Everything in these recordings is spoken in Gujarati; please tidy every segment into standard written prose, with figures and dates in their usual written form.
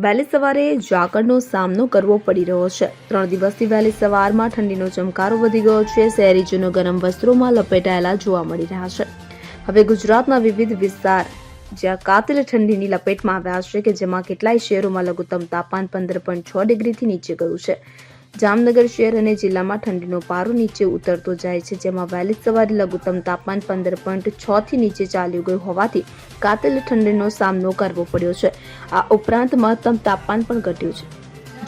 વહેલી સવારે ઝાકળનો સામનો કરવો પડી રહ્યો છે। 3 દિવસથી વહેલી સવારમાં ઠંડીનો ચમકારો વધી ગયો છે। શહેરીજનો ગરમ વસ્ત્રોમાં લપેટાયેલા જોવા મળી રહ્યા છે। હવે ગુજરાતના વિવિધ વિસ્તાર જ્યાં કાતિલ ઠંડીની લપેટમાં આવ્યા છે કે જેમાં કેટલાય શહેરોમાં લઘુત્તમ તાપમાન 15.6 ડિગ્રીથી નીચે ગયું છે। જામનગર શહેર અને જિલ્લામાં ઠંડીનો પારો નીચે ઉતરતો જાય છે, જેમાં વહેલી સવારે લઘુત્તમ તાપમાન 15.6 થી નીચે ચાલ્યું ગયું હોવાથી કાતિલ ઠંડીનો સામનો કરવો પડ્યો છે। આ ઉપરાંત મહત્તમ તાપમાન પણ ઘટ્યું છે,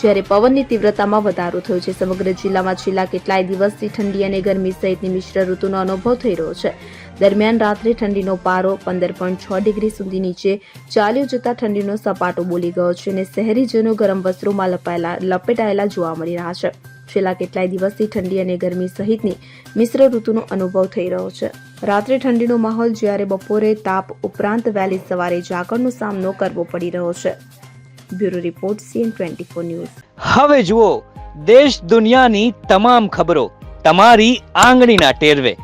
જ્યારે પવનની તીવ્રતામાં વધારો થયો છે। સમગ્ર જિલ્લામાં છેલ્લા કેટલાય દિવસથી ઠંડી અને ગરમી સહિતની મિશ્ર ઋતુનો અનુભવ થઈ રહ્યો છે। દરમિયાન રાત્રે ઠંડીનો પારો 15.6 ડિગ્રી સુધી નીચે ચાલ્યો જતા ઠંડીનો સપાટો બોલી ગયો છે અને શહેરીજનો ગરમ વસ્ત્રોમાં લપેટાયેલા જોવા મળી રહ્યા છે। છેલ્લા કેટલાય દિવસથી ઠંડી અને ગરમી સહિતની મિશ્ર ઋતુનો અનુભવ થઈ રહ્યો છે। રાત્રે ઠંડીનો માહોલ, જ્યારે બપોરે તાપ ઉપરાંત વહેલી સવારે ઝાકળનો સામનો કરવો પડી રહ્યો છે। Bureau report CN24 news. હવે જુઓ દેશ દુનિયાની તમામ ખબરો તમારી આંગળીના ટેરવે।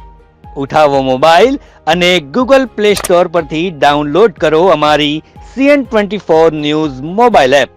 ઉઠાવો મોબાઈલ અને ગૂગલ પ્લે સ્ટોર પરથી ડાઉનલોડ કરો અમારી CN24 ન્યૂઝ મોબાઈલ એપ।